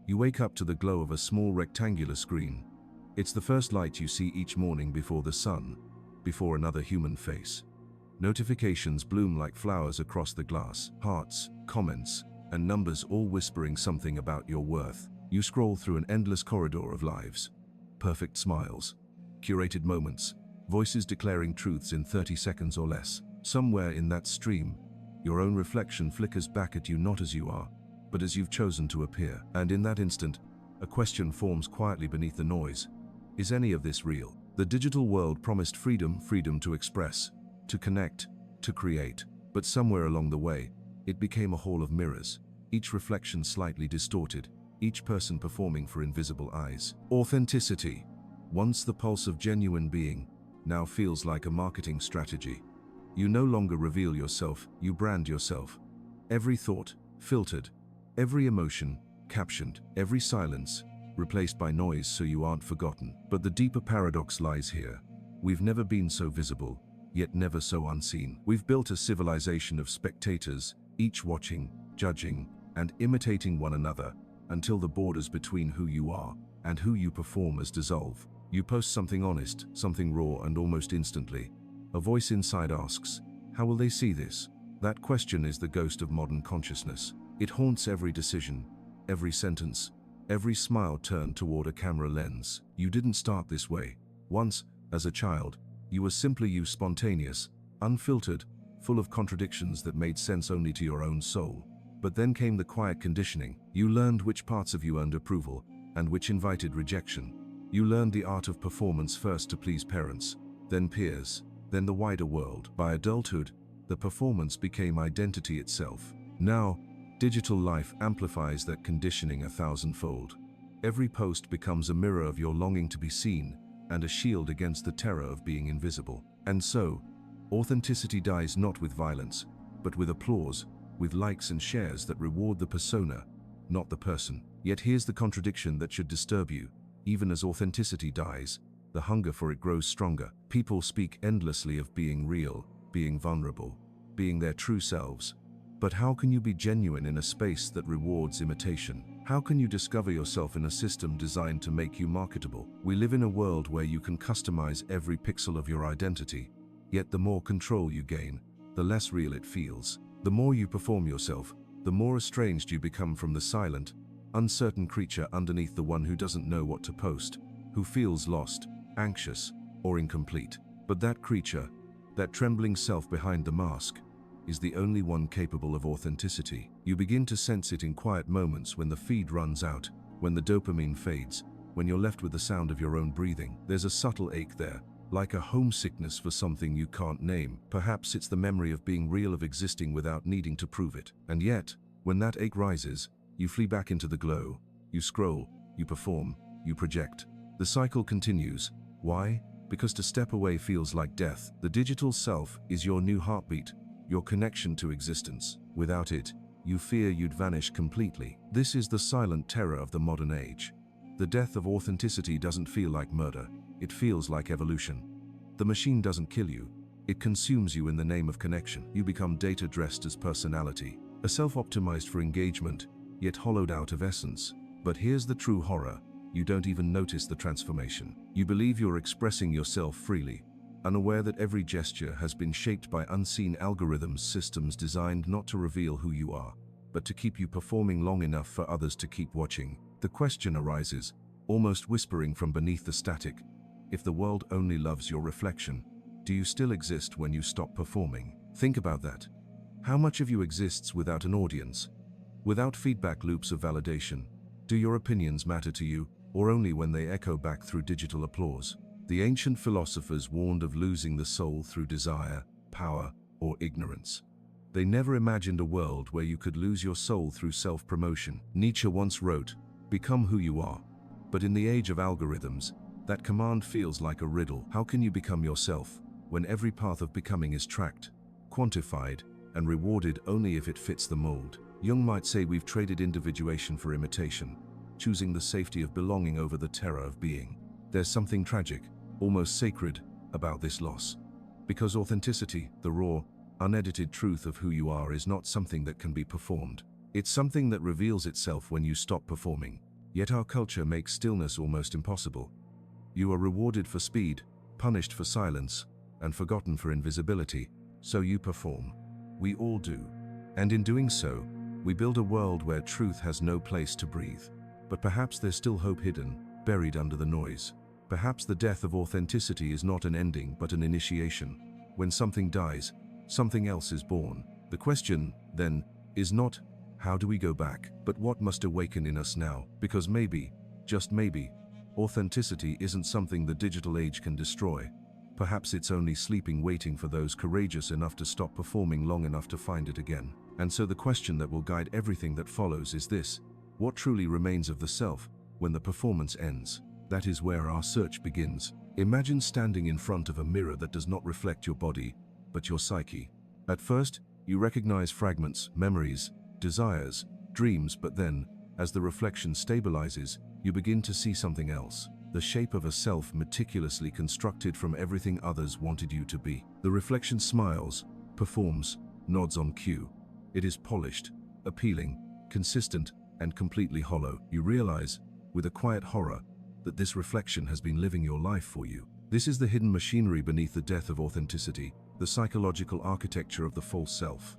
You wake up to the glow of a small rectangular screen. It's the first light you see each morning before the sun, before another human face. Notifications bloom like flowers across the glass, hearts, comments, and numbers all whispering something about your worth. You scroll through an endless corridor of lives. Perfect smiles, curated moments, voices declaring truths in 30 seconds or less. Somewhere in that stream, your own reflection flickers back at you not as you are, but as you've chosen to appear. And in that instant, a question forms quietly beneath the noise. Is any of this real? The digital world promised freedom to express, to connect, to create. But somewhere along the way, it became a hall of mirrors, each reflection slightly distorted, each person performing for invisible eyes. Authenticity, once the pulse of genuine being, now feels like a marketing strategy. You no longer reveal yourself, you brand yourself. Every thought, filtered. Every emotion, captioned. Every silence, replaced by noise so you aren't forgotten. But the deeper paradox lies here. We've never been so visible, yet never so unseen. We've built a civilization of spectators, each watching, judging, and imitating one another, until the borders between who you are and who you perform as dissolve. You post something honest, something raw, and almost instantly, a voice inside asks, how will they see this? That question is the ghost of modern consciousness. It haunts every decision, every sentence, every smile turned toward a camera lens. You didn't start this way. Once, as a child, you were simply you, spontaneous, unfiltered, full of contradictions that made sense only to your own soul. But then came the quiet conditioning. You learned which parts of you earned approval and which invited rejection. You learned the art of performance, first to please parents, then peers, then the wider world. By adulthood, the performance became identity itself. Now, digital life amplifies that conditioning 1,000-fold. Every post becomes a mirror of your longing to be seen and a shield against the terror of being invisible. And so, authenticity dies not with violence, but with applause, with likes and shares that reward the persona, not the person. Yet here's the contradiction that should disturb you. Even as authenticity dies, the hunger for it grows stronger. People speak endlessly of being real, being vulnerable, being their true selves. But how can you be genuine in a space that rewards imitation? How can you discover yourself in a system designed to make you marketable? We live in a world where you can customize every pixel of your identity, yet the more control you gain, the less real it feels. The more you perform yourself, the more estranged you become from the silent, uncertain creature underneath, the one who doesn't know what to post, who feels lost, anxious, or incomplete. But that creature, that trembling self behind the mask, is the only one capable of authenticity. You begin to sense it in quiet moments, when the feed runs out, when the dopamine fades, when you're left with the sound of your own breathing. There's a subtle ache there, like a homesickness for something you can't name. Perhaps it's the memory of being real, of existing without needing to prove it. And yet, when that ache rises, you flee back into the glow. You scroll, you perform, you project. The cycle continues. Why? Because to step away feels like death. The digital self is your new heartbeat, your connection to existence. Without it, you fear you'd vanish completely. This is the silent terror of the modern age. The death of authenticity doesn't feel like murder, it feels like evolution. The machine doesn't kill you, it consumes you in the name of connection. You become data dressed as personality, a self optimized for engagement, yet hollowed out of essence. But here's the true horror. You don't even notice the transformation. You believe you're expressing yourself freely, unaware that every gesture has been shaped by unseen algorithms, systems designed not to reveal who you are, but to keep you performing long enough for others to keep watching. The question arises, almost whispering from beneath the static, if the world only loves your reflection, do you still exist when you stop performing? Think about that. How much of you exists without an audience, without feedback loops of validation? Do your opinions matter to you, or only when they echo back through digital applause? The ancient philosophers warned of losing the soul through desire, power, or ignorance. They never imagined a world where you could lose your soul through self-promotion. Nietzsche once wrote, "Become who you are." But in the age of algorithms, that command feels like a riddle. How can you become yourself when every path of becoming is tracked, quantified, and rewarded only if it fits the mold? Jung might say we've traded individuation for imitation, choosing the safety of belonging over the terror of being. There's something tragic, almost sacred, about this loss. Because authenticity, the raw, unedited truth of who you are, is not something that can be performed. It's something that reveals itself when you stop performing. Yet our culture makes stillness almost impossible. You are rewarded for speed, punished for silence, and forgotten for invisibility, so you perform. We all do. And in doing so, we build a world where truth has no place to breathe. But perhaps there's still hope hidden, buried under the noise. Perhaps the death of authenticity is not an ending but an initiation. When something dies, something else is born. The question, then, is not, how do we go back, but what must awaken in us now? Because maybe, just maybe, authenticity isn't something the digital age can destroy. Perhaps it's only sleeping waiting for those courageous enough to stop performing long enough to find it again. And so the question that will guide everything that follows is this: what truly remains of the self when the performance ends? That is where our search begins. Imagine standing in front of a mirror that does not reflect your body, but your psyche. At first, you recognize fragments, memories, desires, dreams, but then, as the reflection stabilizes, you begin to see something else. The shape of a self meticulously constructed from everything others wanted you to be. The reflection smiles, performs, nods on cue. It is polished, appealing, consistent, and completely hollow. You realize, with a quiet horror, that this reflection has been living your life for you. This is the hidden machinery beneath the death of authenticity, the psychological architecture of the false self.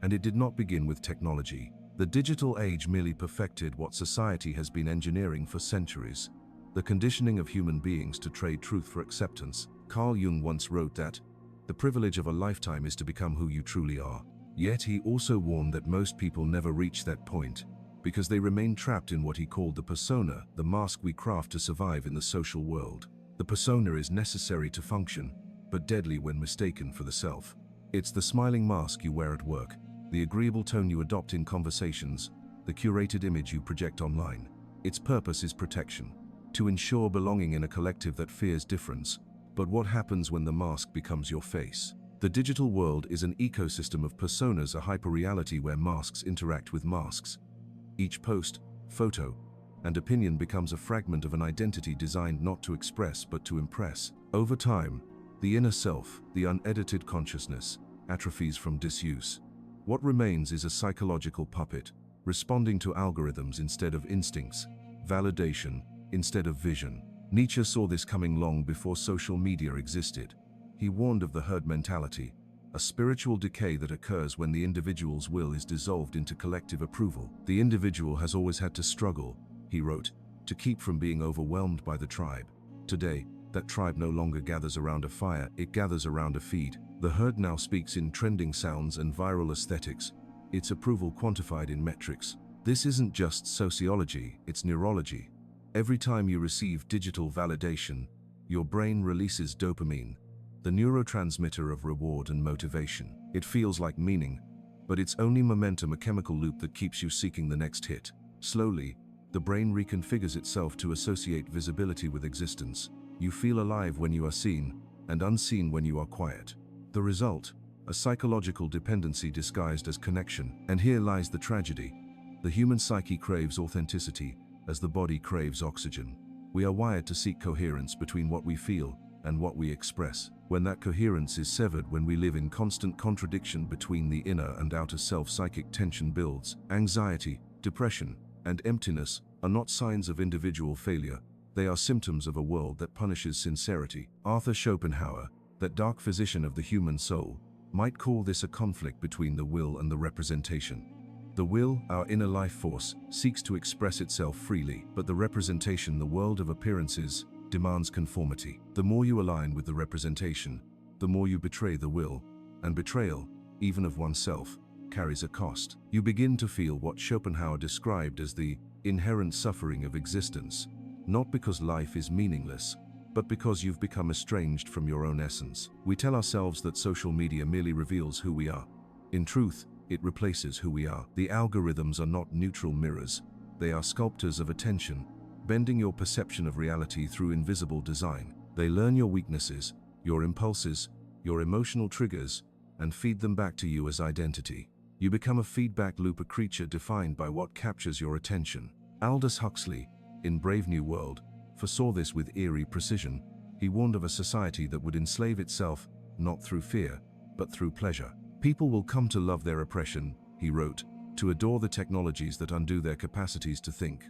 And it did not begin with technology. The digital age merely perfected what society has been engineering for centuries: the conditioning of human beings to trade truth for acceptance. Carl Jung once wrote that, "The privilege of a lifetime is to become who you truly are." Yet he also warned that most people never reach that point, because they remain trapped in what he called the persona, the mask we craft to survive in the social world. The persona is necessary to function, but deadly when mistaken for the self. It's the smiling mask you wear at work, the agreeable tone you adopt in conversations, the curated image you project online. Its purpose is protection, to ensure belonging in a collective that fears difference. But what happens when the mask becomes your face? The digital world is an ecosystem of personas, a hyperreality where masks interact with masks. Each post, photo, and opinion becomes a fragment of an identity designed not to express but to impress. Over time, the inner self, the unedited consciousness, atrophies from disuse. What remains is a psychological puppet, responding to algorithms instead of instincts, validation instead of vision. Nietzsche saw this coming long before social media existed. He warned of the herd mentality, a spiritual decay that occurs when the individual's will is dissolved into collective approval. The individual has always had to struggle, he wrote, to keep from being overwhelmed by the tribe. Today, that tribe no longer gathers around a fire, it gathers around a feed. The herd now speaks in trending sounds and viral aesthetics, its approval quantified in metrics. This isn't just sociology, it's neurology. Every time you receive digital validation, your brain releases dopamine, the neurotransmitter of reward and motivation. It feels like meaning, but it's only momentum, a chemical loop that keeps you seeking the next hit. Slowly, the brain reconfigures itself to associate visibility with existence. You feel alive when you are seen, and unseen when you are quiet. The result, a psychological dependency disguised as connection. And here lies the tragedy. The human psyche craves authenticity, as the body craves oxygen. We are wired to seek coherence between what we feel and what we express. When that coherence is severed, when we live in constant contradiction between the inner and outer self, psychic tension builds. Anxiety, depression, and emptiness are not signs of individual failure. They are symptoms of a world that punishes sincerity. Arthur Schopenhauer, that dark physician of the human soul, might call this a conflict between the will and the representation. The will, our inner life force, seeks to express itself freely, but the representation, the world of appearances, demands conformity. The more you align with the representation, the more you betray the will, and betrayal, even of oneself, carries a cost. You begin to feel what Schopenhauer described as the inherent suffering of existence, not because life is meaningless, but because you've become estranged from your own essence. We tell ourselves that social media merely reveals who we are. In truth, it replaces who we are. The algorithms are not neutral mirrors. They are sculptors of attention, bending your perception of reality through invisible design. They learn your weaknesses, your impulses, your emotional triggers, and feed them back to you as identity. You become a feedback loop, a creature defined by what captures your attention. Aldous Huxley, in Brave New World, foresaw this with eerie precision. He warned of a society that would enslave itself, not through fear, but through pleasure. People will come to love their oppression, he wrote, to adore the technologies that undo their capacities to think.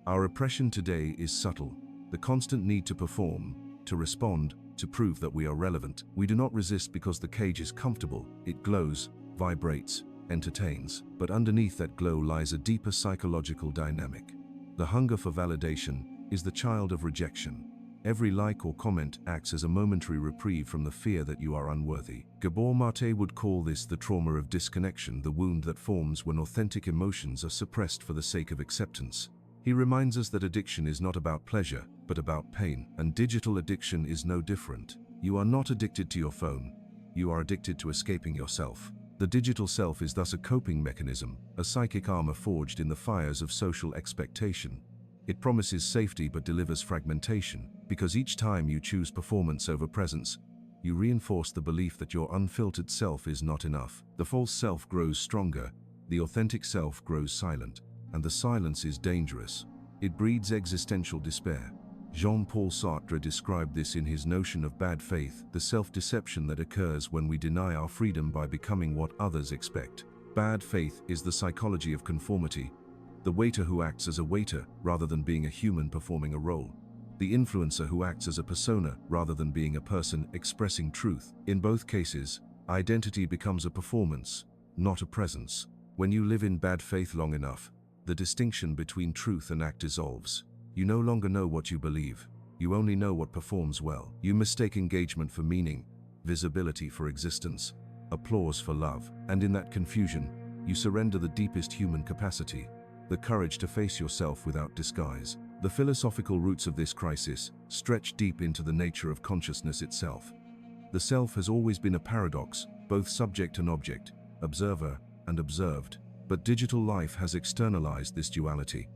Our oppression today is subtle. The constant need to perform, to respond, to prove that we are relevant. We do not resist because the cage is comfortable. It glows, vibrates, entertains. But underneath that glow lies a deeper psychological dynamic. The hunger for validation is the child of rejection. Every like or comment acts as a momentary reprieve from the fear that you are unworthy. Gabor Mate would call this the trauma of disconnection, the wound that forms when authentic emotions are suppressed for the sake of acceptance. He reminds us that addiction is not about pleasure, but about pain, and digital addiction is no different. You are not addicted to your phone. You are addicted to escaping yourself. The digital self is thus a coping mechanism, a psychic armor forged in the fires of social expectation. It promises safety but delivers fragmentation, because each time you choose performance over presence, you reinforce the belief that your unfiltered self is not enough. The false self grows stronger, the authentic self grows silent, and the silence is dangerous. It breeds existential despair. Jean-Paul Sartre described this in his notion of bad faith, the self-deception that occurs when we deny our freedom by becoming what others expect. Bad faith is the psychology of conformity, the waiter who acts as a waiter rather than being a human performing a role. The influencer who acts as a persona rather than being a person expressing truth. In both cases, identity becomes a performance, not a presence. When you live in bad faith long enough, the distinction between truth and act dissolves. You no longer know what you believe. You only know what performs well. You mistake engagement for meaning, visibility for existence, applause for love. And in that confusion, you surrender the deepest human capacity, the courage to face yourself without disguise. The philosophical roots of this crisis stretch deep into the nature of consciousness itself. The self has always been a paradox, both subject and object, observer and observed. But digital life has externalized this duality.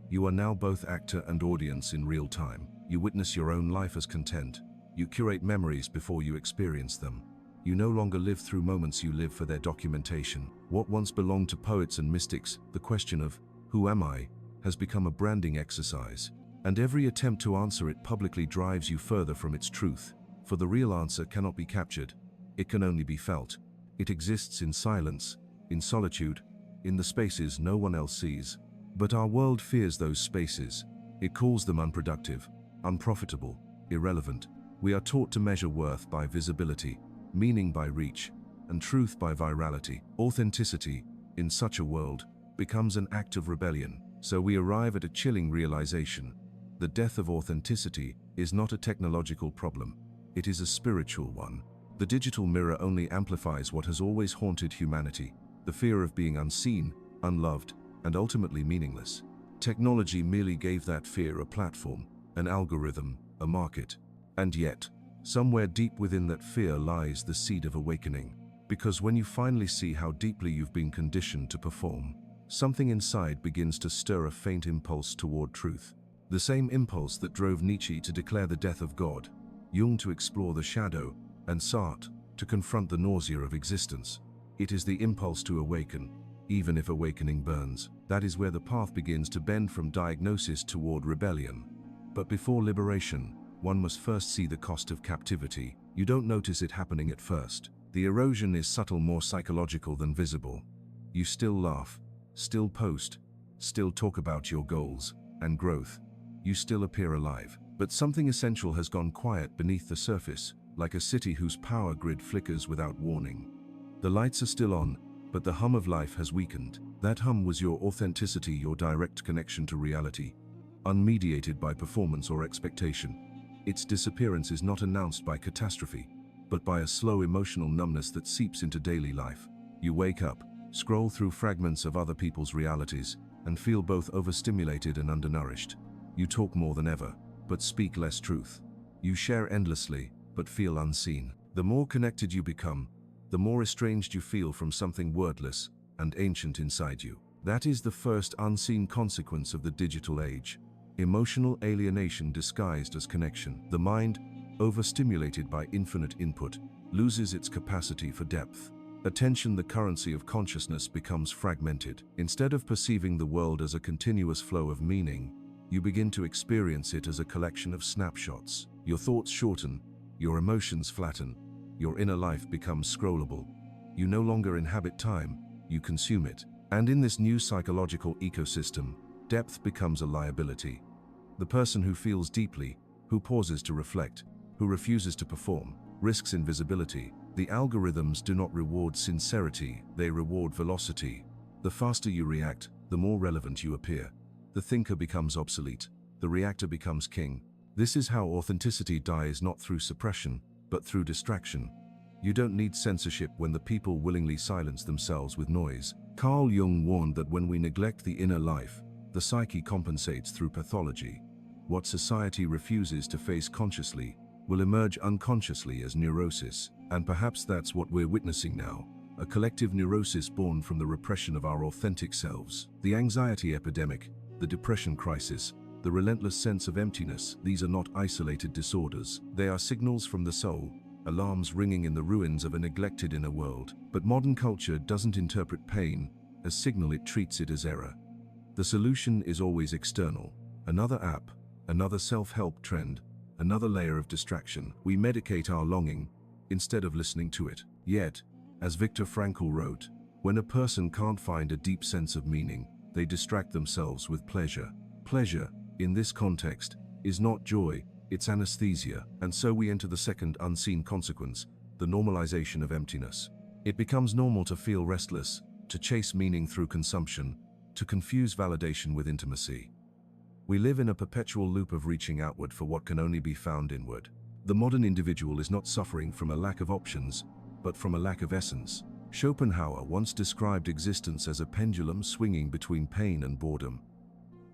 You are now both actor and audience in real time. You witness your own life as content. You curate memories before you experience them. You no longer live through moments, you live for their documentation. What once belonged to poets and mystics, the question of, who am I, has become a branding exercise. And every attempt to answer it publicly drives you further from its truth. For the real answer cannot be captured. It can only be felt. It exists in silence, in solitude, in the spaces no one else sees. But our world fears those spaces. It calls them unproductive, unprofitable, irrelevant. We are taught to measure worth by visibility, meaning by reach, and truth by virality. Authenticity, in such a world, becomes an act of rebellion. So we arrive at a chilling realization. The death of authenticity is not a technological problem. It is a spiritual one. The digital mirror only amplifies what has always haunted humanity, the fear of being unseen, unloved, and ultimately meaningless. Technology merely gave that fear a platform, an algorithm, a market. And yet, somewhere deep within that fear lies the seed of awakening. Because when you finally see how deeply you've been conditioned to perform, something inside begins to stir a faint impulse toward truth. The same impulse that drove Nietzsche to declare the death of God, Jung to explore the shadow, and Sartre to confront the nausea of existence. It is the impulse to awaken, even if awakening burns. That is where the path begins to bend from diagnosis toward rebellion. But before liberation, one must first see the cost of captivity. You don't notice it happening at first. The erosion is subtle, more psychological than visible. You still laugh, still post, still talk about your goals and growth. You still appear alive. But something essential has gone quiet beneath the surface, like a city whose power grid flickers without warning. The lights are still on, but the hum of life has weakened. That hum was your authenticity, your direct connection to reality, unmediated by performance or expectation. Its disappearance is not announced by catastrophe, but by a slow emotional numbness that seeps into daily life. You wake up, scroll through fragments of other people's realities, and feel both overstimulated and undernourished. You talk more than ever, but speak less truth. You share endlessly, but feel unseen. The more connected you become, the more estranged you feel from something wordless and ancient inside you. That is the first unseen consequence of the digital age. Emotional alienation disguised as connection. The mind, overstimulated by infinite input, loses its capacity for depth. Attention, the currency of consciousness, becomes fragmented. Instead of perceiving the world as a continuous flow of meaning, you begin to experience it as a collection of snapshots. Your thoughts shorten, your emotions flatten, your inner life becomes scrollable. You no longer inhabit time, you consume it. And in this new psychological ecosystem, Depth becomes a liability. The person who feels deeply, who pauses to reflect, who refuses to perform, risks invisibility. The algorithms do not reward sincerity, they reward velocity. The faster you react, the more relevant you appear. The thinker becomes obsolete, the reactor becomes king. This is how authenticity dies, not through suppression, but through distraction. You don't need censorship when the people willingly silence themselves with noise. Carl Jung warned that when we neglect the inner life, the psyche compensates through pathology. What society refuses to face consciously will emerge unconsciously as neurosis, and perhaps that's what we're witnessing now. A collective neurosis born from the repression of our authentic selves. The anxiety epidemic, the depression crisis, the relentless sense of emptiness, these are not isolated disorders. They are signals from the soul, alarms ringing in the ruins of a neglected inner world. But modern culture doesn't interpret pain as signal, it treats it as error. The solution is always external. Another app, another self-help trend, another layer of distraction. We medicate our longing instead of listening to it. Yet, as Viktor Frankl wrote, when a person can't find a deep sense of meaning, they distract themselves with pleasure. Pleasure, in this context, is not joy, it's anesthesia. And so we enter the second unseen consequence, the normalization of emptiness. It becomes normal to feel restless, to chase meaning through consumption, to confuse validation with intimacy. We live in a perpetual loop of reaching outward for what can only be found inward. The modern individual is not suffering from a lack of options, but from a lack of essence. Schopenhauer once described existence as a pendulum swinging between pain and boredom.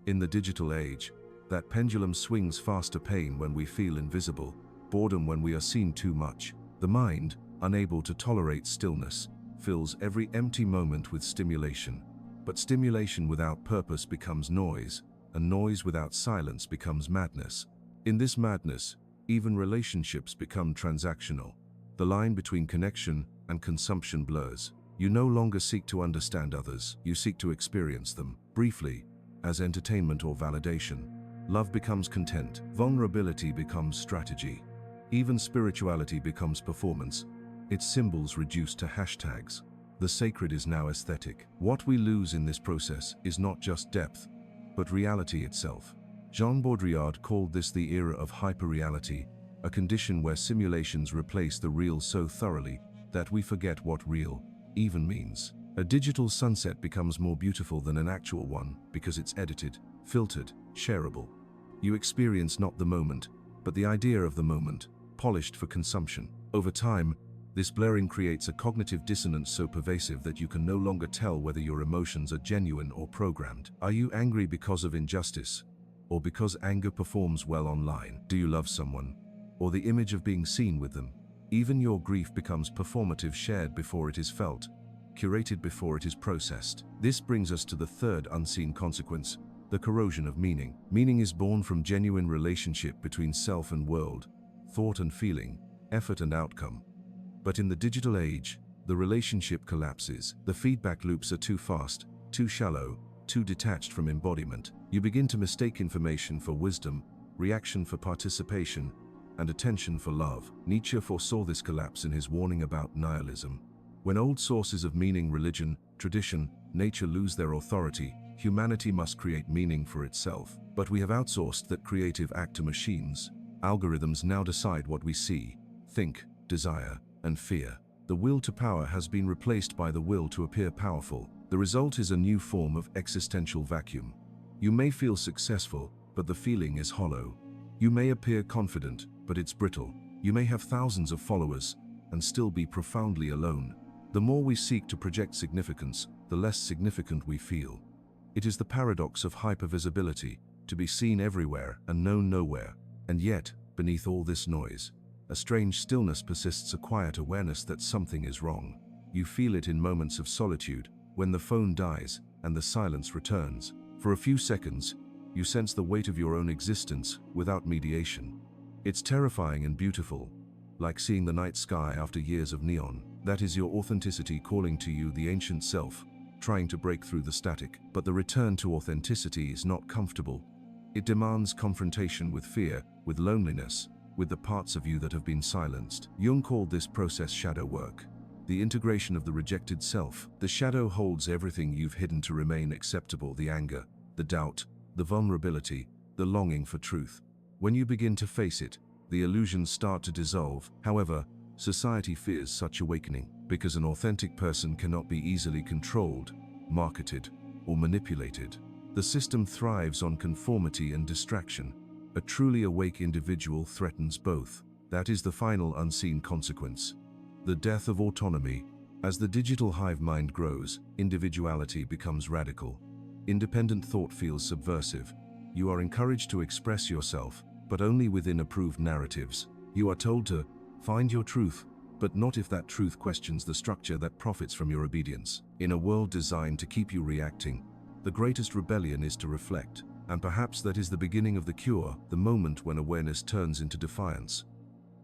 In the digital age, that pendulum swings faster: pain when we feel invisible, boredom when we are seen too much. The mind, unable to tolerate stillness, fills every empty moment with stimulation. But stimulation without purpose becomes noise, and noise without silence becomes madness. In this madness, even relationships become transactional. The line between connection and consumption blurs. You no longer seek to understand others, you seek to experience them, briefly, as entertainment or validation. Love becomes content, vulnerability becomes strategy. Even spirituality becomes performance, its symbols reduced to hashtags. The sacred is now aesthetic. What we lose in this process is not just depth, but reality itself. Jean Baudrillard called this the era of hyperreality, a condition where simulations replace the real so thoroughly that we forget what real even means. A digital sunset becomes more beautiful than an actual one because it's edited, filtered, shareable. You experience not the moment, but the idea of the moment, polished for consumption. Over time, this blurring creates a cognitive dissonance so pervasive that you can no longer tell whether your emotions are genuine or programmed. Are you angry because of injustice, or because anger performs well online? Do you love someone, or the image of being seen with them? Even your grief becomes performative, shared before it is felt, curated before it is processed. This brings us to the third unseen consequence, the corrosion of meaning. Meaning is born from genuine relationship between self and world, thought and feeling, effort and outcome. But in the digital age, the relationship collapses. The feedback loops are too fast, too shallow, too detached from embodiment. You begin to mistake information for wisdom, reaction for participation, and attention for love. Nietzsche foresaw this collapse in his warning about nihilism. When old sources of meaning, religion, tradition, nature lose their authority, humanity must create meaning for itself. But we have outsourced that creative act to machines. Algorithms now decide what we see, think, desire, and fear. The will to power has been replaced by the will to appear powerful. The result is a new form of existential vacuum. You may feel successful, but the feeling is hollow. You may appear confident, but it's brittle. You may have thousands of followers and still be profoundly alone. The more we seek to project significance, the less significant we feel. It is the paradox of hypervisibility, to be seen everywhere and known nowhere. And yet, beneath all this noise, a strange stillness persists, a quiet awareness that something is wrong. You feel it in moments of solitude, when the phone dies and the silence returns. For a few seconds, you sense the weight of your own existence without mediation. It's terrifying and beautiful, like seeing the night sky after years of neon. That is your authenticity calling to you, the ancient self, trying to break through the static. But the return to authenticity is not comfortable. It demands confrontation with fear, with loneliness, with the parts of you that have been silenced. Jung called this process shadow work, the integration of the rejected self. The shadow holds everything you've hidden to remain acceptable: the anger, the doubt, the vulnerability, the longing for truth. When you begin to face it, the illusions start to dissolve. However, society fears such awakening because an authentic person cannot be easily controlled, marketed, or manipulated. The system thrives on conformity and distraction. A truly awake individual threatens both. That is the final unseen consequence. The death of autonomy. As the digital hive mind grows, individuality becomes radical. Independent thought feels subversive. You are encouraged to express yourself, but only within approved narratives. You are told to find your truth, but not if that truth questions the structure that profits from your obedience. In a world designed to keep you reacting, the greatest rebellion is to reflect. And perhaps that is the beginning of the cure, the moment when awareness turns into defiance.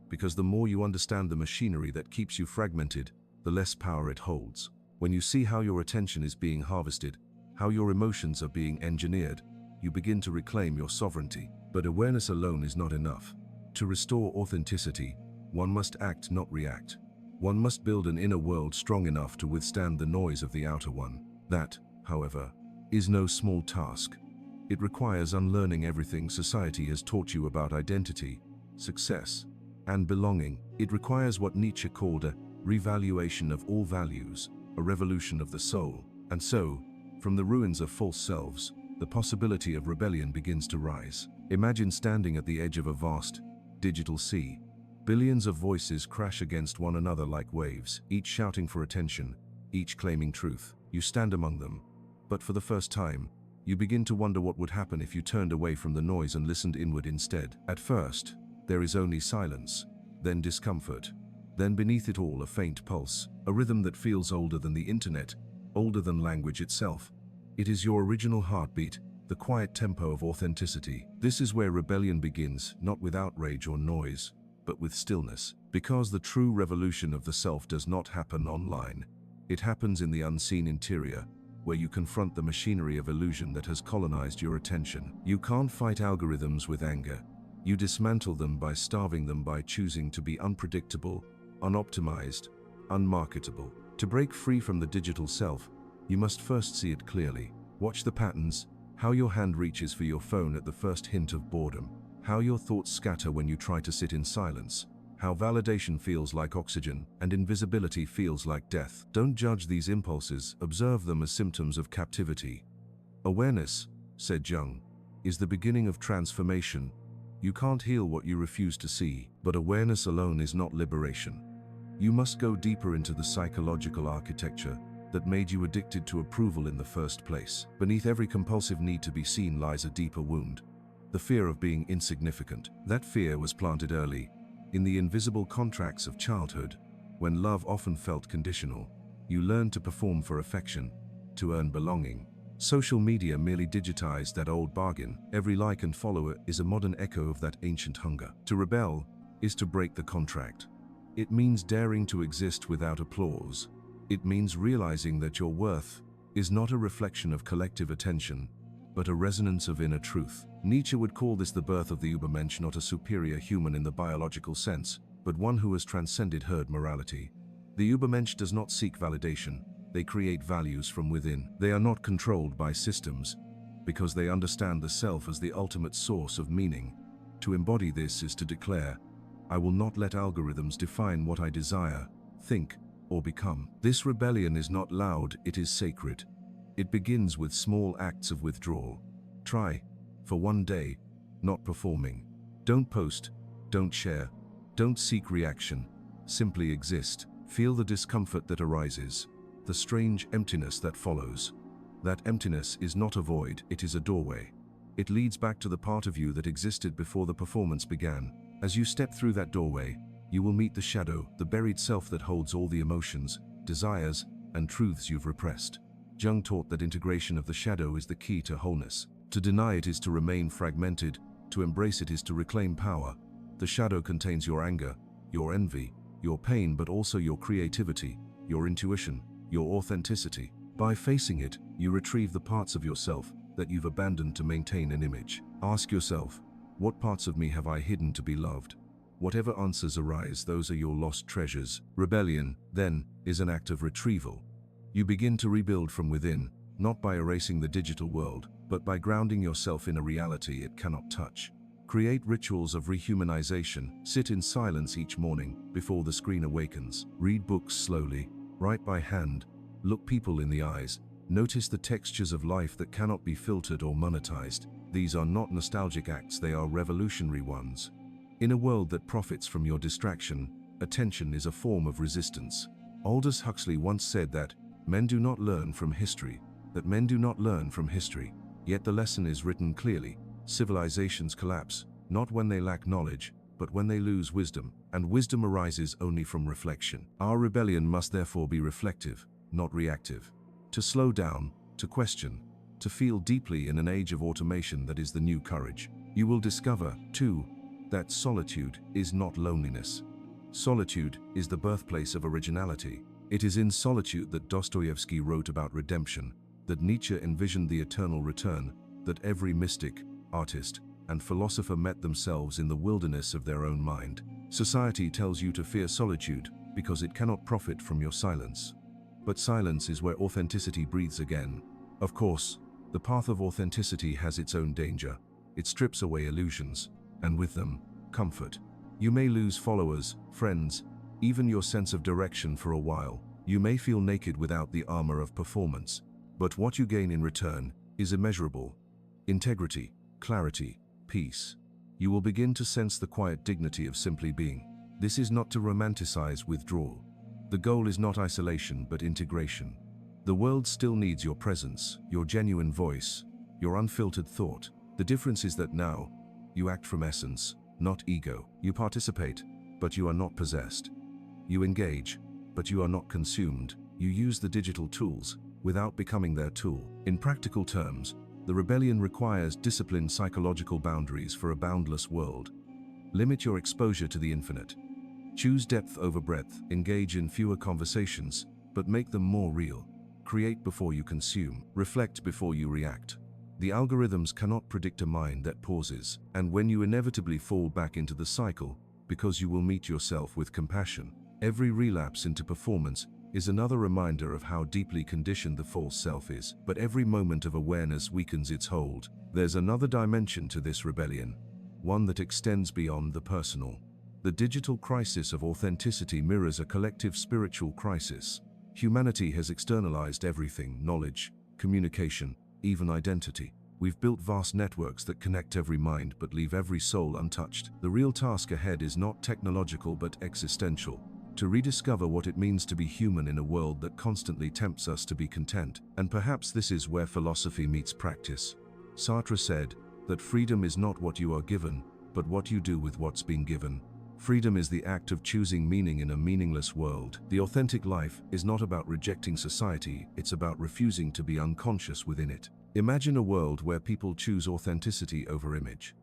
Because the more you understand the machinery that keeps you fragmented, the less power it holds. When you see how your attention is being harvested, how your emotions are being engineered, you begin to reclaim your sovereignty. But awareness alone is not enough. To restore authenticity, one must act, not react. One must build an inner world strong enough to withstand the noise of the outer one. That, however, is no small task. It requires unlearning everything society has taught you about identity, success, and belonging. It requires what Nietzsche called a revaluation of all values, a revolution of the soul. And so, from the ruins of false selves, the possibility of rebellion begins to rise. Imagine standing at the edge of a vast, digital sea. Billions of voices crash against one another like waves, each shouting for attention, each claiming truth. You stand among them. But for the first time, you begin to wonder what would happen if you turned away from the noise and listened inward instead. At first, there is only silence, then discomfort, then beneath it all a faint pulse, a rhythm that feels older than the internet, older than language itself. It is your original heartbeat, the quiet tempo of authenticity. This is where rebellion begins, not with outrage or noise, but with stillness. Because the true revolution of the self does not happen online. It happens in the unseen interior, where you confront the machinery of illusion that has colonized your attention. You can't fight algorithms with anger. You dismantle them by starving them, by choosing to be unpredictable, unoptimized, unmarketable. To break free from the digital self, you must first see it clearly. Watch the patterns, how your hand reaches for your phone at the first hint of boredom, how your thoughts scatter when you try to sit in silence, how validation feels like oxygen and invisibility feels like death. Don't judge these impulses, observe them as symptoms of captivity. Awareness, said Jung, is the beginning of transformation. You can't heal what you refuse to see, but awareness alone is not liberation. You must go deeper into the psychological architecture that made you addicted to approval in the first place. Beneath every compulsive need to be seen lies a deeper wound, the fear of being insignificant. That fear was planted early, in the invisible contracts of childhood, when love often felt conditional. You learned to perform for affection, to earn belonging. Social media merely digitized that old bargain. Every like and follower is a modern echo of that ancient hunger. To rebel is to break the contract. It means daring to exist without applause. It means realizing that your worth is not a reflection of collective attention, but a resonance of inner truth. Nietzsche would call this the birth of the Übermensch, not a superior human in the biological sense, but one who has transcended herd morality. The Übermensch does not seek validation. They create values from within. They are not controlled by systems, because they understand the self as the ultimate source of meaning. To embody this is to declare, I will not let algorithms define what I desire, think, or become. This rebellion is not loud, it is sacred. It begins with small acts of withdrawal. Try, for one day, not performing. Don't post, don't share, don't seek reaction. Simply exist. Feel the discomfort that arises, the strange emptiness that follows. That emptiness is not a void, it is a doorway. It leads back to the part of you that existed before the performance began. As you step through that doorway, you will meet the shadow, the buried self that holds all the emotions, desires, and truths you've repressed. Jung taught that integration of the shadow is the key to wholeness. To deny it is to remain fragmented, to embrace it is to reclaim power. The shadow contains your anger, your envy, your pain, but also your creativity, your intuition, your authenticity. By facing it, you retrieve the parts of yourself that you've abandoned to maintain an image. Ask yourself, what parts of me have I hidden to be loved? Whatever answers arise, those are your lost treasures. Rebellion, then, is an act of retrieval. You begin to rebuild from within, not by erasing the digital world, but by grounding yourself in a reality it cannot touch. Create rituals of rehumanization, sit in silence each morning before the screen awakens, read books slowly, write by hand, look people in the eyes, notice the textures of life that cannot be filtered or monetized. These are not nostalgic acts, they are revolutionary ones. In a world that profits from your distraction, attention is a form of resistance. Aldous Huxley once said that men do not learn from history, yet the lesson is written clearly. Civilizations collapse, not when they lack knowledge, but when they lose wisdom, and wisdom arises only from reflection. Our rebellion must therefore be reflective, not reactive. To slow down, to question, to feel deeply in an age of automation that is the new courage. You will discover, too, that solitude is not loneliness. Solitude is the birthplace of originality. It is in solitude that Dostoevsky wrote about redemption, that Nietzsche envisioned the eternal return, that every mystic, artist, and philosopher met themselves in the wilderness of their own mind. Society tells you to fear solitude because it cannot profit from your silence. But silence is where authenticity breathes again. Of course, the path of authenticity has its own danger. It strips away illusions, and with them, comfort. You may lose followers, friends, even your sense of direction for a while. You may feel naked without the armor of performance. But what you gain in return is immeasurable. Integrity, clarity, peace. You will begin to sense the quiet dignity of simply being. This is not to romanticize withdrawal. The goal is not isolation, but integration. The world still needs your presence, your genuine voice, your unfiltered thought. The difference is that now, you act from essence, not ego. You participate, but you are not possessed. You engage, but you are not consumed. You use the digital tools, without becoming their tool. In practical terms, the rebellion requires disciplined psychological boundaries for a boundless world. Limit your exposure to the infinite. Choose depth over breadth. Engage in fewer conversations, but make them more real. Create before you consume. Reflect before you react. The algorithms cannot predict a mind that pauses, and when you inevitably fall back into the cycle, because you will meet yourself with compassion. Every relapse into performance is another reminder of how deeply conditioned the false self is, but every moment of awareness weakens its hold. There's another dimension to this rebellion, one that extends beyond the personal. The digital crisis of authenticity mirrors a collective spiritual crisis. Humanity has externalized everything: knowledge, communication, even identity. We've built vast networks that connect every mind but leave every soul untouched. The real task ahead is not technological but existential. To rediscover what it means to be human in a world that constantly tempts us to be content. And perhaps this is where philosophy meets practice. Sartre said that freedom is not what you are given, but what you do with what's been given. Freedom is the act of choosing meaning in a meaningless world. The authentic life is not about rejecting society, it's about refusing to be unconscious within it. Imagine a world where people choose authenticity over image,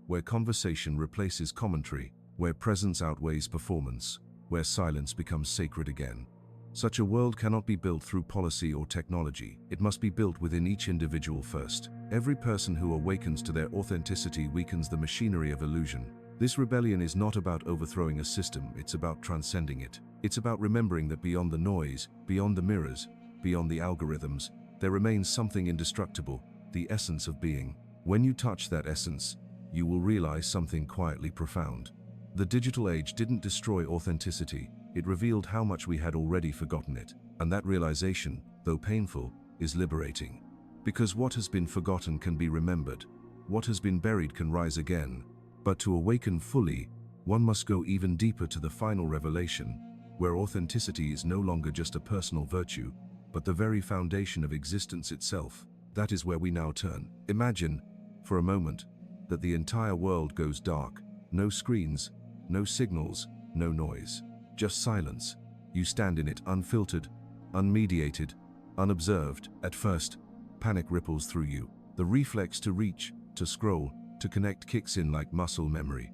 where conversation replaces commentary, where presence outweighs performance, where silence becomes sacred again. Such a world cannot be built through policy or technology. It must be built within each individual first. Every person who awakens to their authenticity weakens the machinery of illusion. This rebellion is not about overthrowing a system, it's about transcending it. It's about remembering that beyond the noise, beyond the mirrors, beyond the algorithms, there remains something indestructible, the essence of being. When you touch that essence, you will realize something quietly profound. The digital age didn't destroy authenticity, it revealed how much we had already forgotten it. And that realization, though painful, is liberating. Because what has been forgotten can be remembered. What has been buried can rise again. But to awaken fully, one must go even deeper to the final revelation, where authenticity is no longer just a personal virtue, but the very foundation of existence itself. That is where we now turn. Imagine, for a moment, that the entire world goes dark. No screens, no signals, no noise. Just silence. You stand in it unfiltered, unmediated, unobserved. At first, panic ripples through you. The reflex to reach, to scroll, to connect kicks in like muscle memory.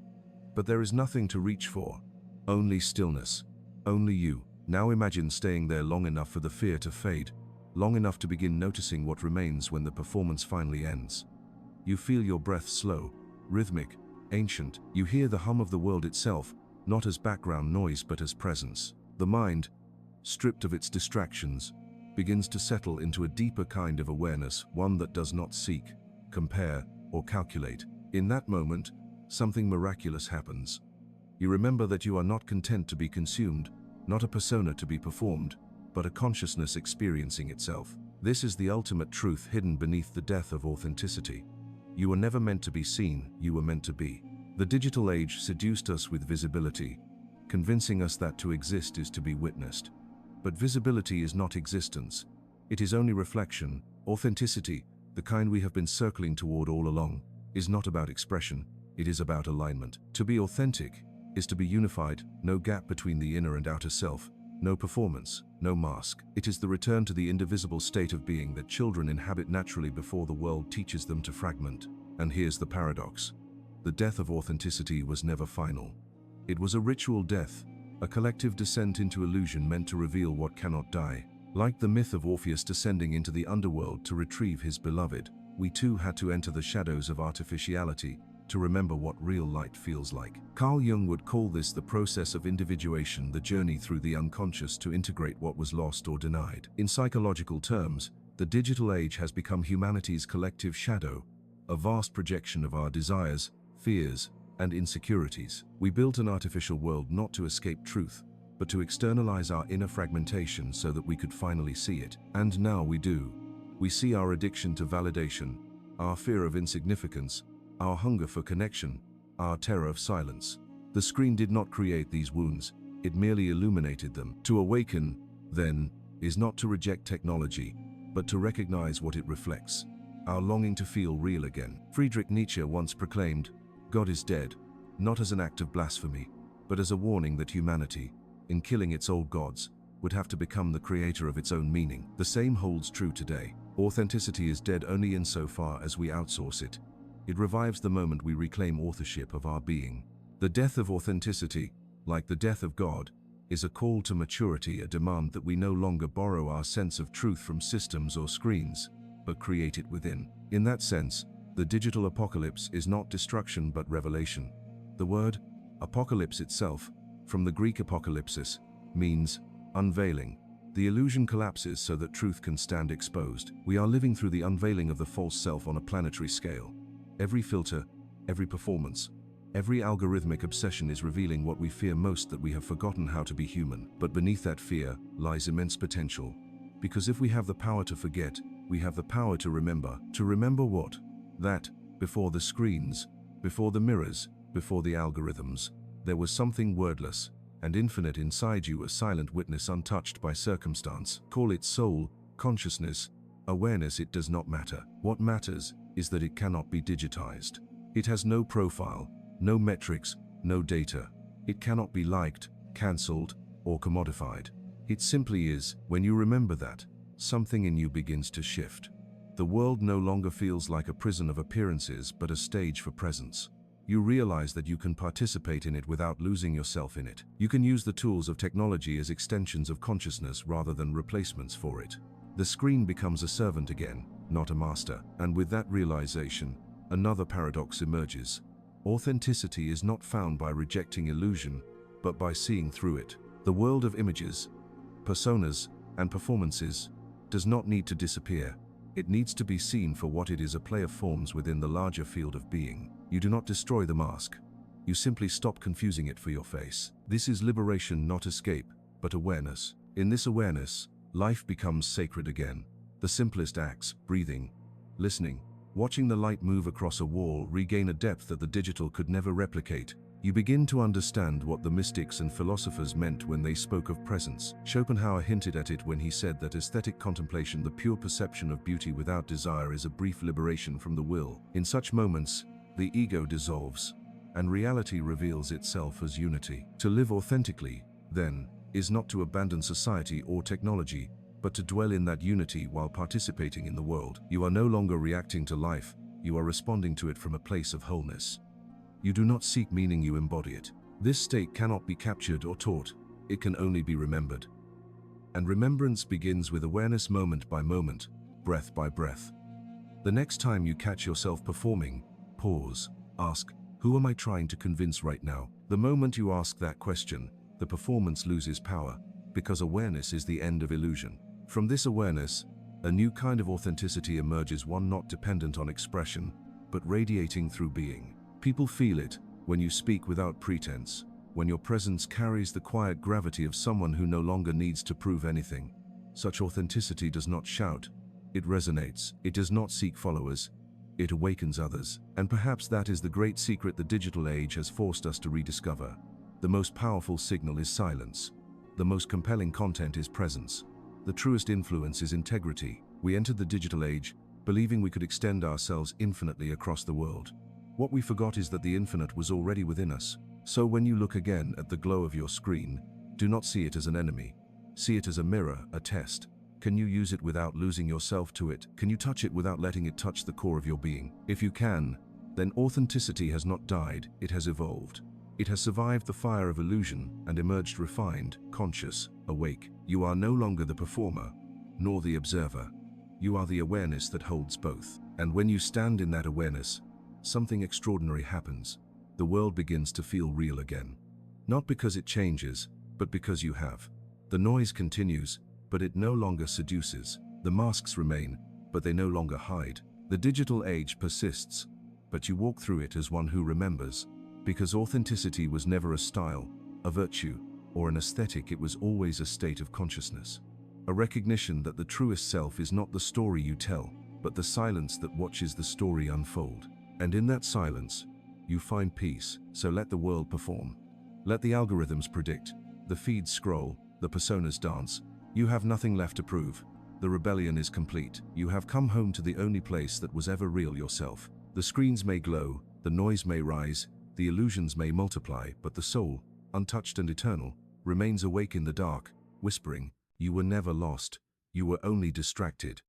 But there is nothing to reach for. Only stillness. Only you. Now imagine staying there long enough for the fear to fade, long enough to begin noticing what remains when the performance finally ends. You feel your breath slow, rhythmic, ancient. You hear the hum of the world itself, not as background noise but as presence. The mind, stripped of its distractions, begins to settle into a deeper kind of awareness, one that does not seek, compare, or calculate. In that moment, something miraculous happens. You remember that you are not content to be consumed, not a persona to be performed, but a consciousness experiencing itself. This is the ultimate truth hidden beneath the death of authenticity. You were never meant to be seen, you were meant to be. The digital age seduced us with visibility, convincing us that to exist is to be witnessed. But visibility is not existence. It is only reflection. Authenticity, the kind we have been circling toward all along, is not about expression, it is about alignment. To be authentic is to be unified, no gap between the inner and outer self, no performance, no mask. It is the return to the indivisible state of being that children inhabit naturally before the world teaches them to fragment. And here's the paradox. The death of authenticity was never final. It was a ritual death, a collective descent into illusion meant to reveal what cannot die. Like the myth of Orpheus descending into the underworld to retrieve his beloved, we too had to enter the shadows of artificiality to remember what real light feels like. Carl Jung would call this the process of individuation, the journey through the unconscious to integrate what was lost or denied. In psychological terms, the digital age has become humanity's collective shadow, a vast projection of our desires, fears, and insecurities. We built an artificial world not to escape truth, but to externalize our inner fragmentation so that we could finally see it. And now we do. We see our addiction to validation, our fear of insignificance, our hunger for connection, our terror of silence. The screen did not create these wounds, it merely illuminated them. To awaken, then, is not to reject technology, but to recognize what it reflects, our longing to feel real again. Friedrich Nietzsche once proclaimed, "God is dead," not as an act of blasphemy, but as a warning that humanity, in killing its old gods, would have to become the creator of its own meaning. The same holds true today. Authenticity is dead only insofar as we outsource it. It revives the moment we reclaim authorship of our being. The death of authenticity, like the death of God, is a call to maturity, a demand that we no longer borrow our sense of truth from systems or screens, but create it within. In that sense, the digital apocalypse is not destruction but revelation. The word apocalypse itself, from the Greek apocalypsis, means unveiling. The illusion collapses so that truth can stand exposed. We are living through the unveiling of the false self on a planetary scale. Every filter, every performance, every algorithmic obsession is revealing what we fear most, that we have forgotten how to be human. But beneath that fear lies immense potential. Because if we have the power to forget, we have the power to remember. To remember what? That, before the screens, before the mirrors, before the algorithms, there was something wordless and infinite inside you, a silent witness untouched by circumstance. Call it soul, consciousness, awareness, it does not matter. What matters is that it cannot be digitized. It has no profile, no metrics, no data. It cannot be liked, cancelled, or commodified. It simply is. When you remember that, something in you begins to shift. The world no longer feels like a prison of appearances, but a stage for presence. You realize that you can participate in it without losing yourself in it. You can use the tools of technology as extensions of consciousness rather than replacements for it. The screen becomes a servant again, not a master. And with that realization, another paradox emerges. Authenticity is not found by rejecting illusion, but by seeing through it. The world of images, personas, and performances does not need to disappear. It needs to be seen for what it is, a play of forms within the larger field of being. You do not destroy the mask. You simply stop confusing it for your face. This is liberation, not escape, but awareness. In this awareness, life becomes sacred again. The simplest acts, breathing, listening, watching the light move across a wall, regain a depth that the digital could never replicate. You begin to understand what the mystics and philosophers meant when they spoke of presence. Schopenhauer hinted at it when he said that aesthetic contemplation, the pure perception of beauty without desire, is a brief liberation from the will. In such moments, the ego dissolves, and reality reveals itself as unity. To live authentically, then, is not to abandon society or technology, but to dwell in that unity while participating in the world. You are no longer reacting to life, you are responding to it from a place of wholeness. You do not seek meaning, you embody it. This state cannot be captured or taught, it can only be remembered. And remembrance begins with awareness, moment by moment, breath by breath. The next time you catch yourself performing, pause, ask, who am I trying to convince right now? The moment you ask that question, the performance loses power, because awareness is the end of illusion. From this awareness, a new kind of authenticity emerges, one not dependent on expression, but radiating through being. People feel it when you speak without pretense, when your presence carries the quiet gravity of someone who no longer needs to prove anything. Such authenticity does not shout, it resonates. It does not seek followers, it awakens others. And perhaps that is the great secret the digital age has forced us to rediscover. The most powerful signal is silence. The most compelling content is presence. The truest influence is integrity. We entered the digital age believing we could extend ourselves infinitely across the world. What we forgot is that the infinite was already within us. So when you look again at the glow of your screen, do not see it as an enemy. See it as a mirror, a test. Can you use it without losing yourself to it? Can you touch it without letting it touch the core of your being? If you can, then authenticity has not died, it has evolved. It has survived the fire of illusion and emerged refined, conscious, awake. You are no longer the performer, nor the observer. You are the awareness that holds both. And when you stand in that awareness, something extraordinary happens. The world begins to feel real again. Not because it changes, but because you have. The noise continues, but it no longer seduces. The masks remain, but they no longer hide. The digital age persists, but you walk through it as one who remembers. Because authenticity was never a style, a virtue, or an aesthetic, it was always a state of consciousness. A recognition that the truest self is not the story you tell, but the silence that watches the story unfold. And in that silence, you find peace. So let the world perform. Let the algorithms predict, the feeds scroll, the personas dance. You have nothing left to prove. The rebellion is complete. You have come home to the only place that was ever real, yourself. The screens may glow, the noise may rise, the illusions may multiply, but the soul, untouched and eternal, remains awake in the dark, whispering, "You were never lost, you were only distracted."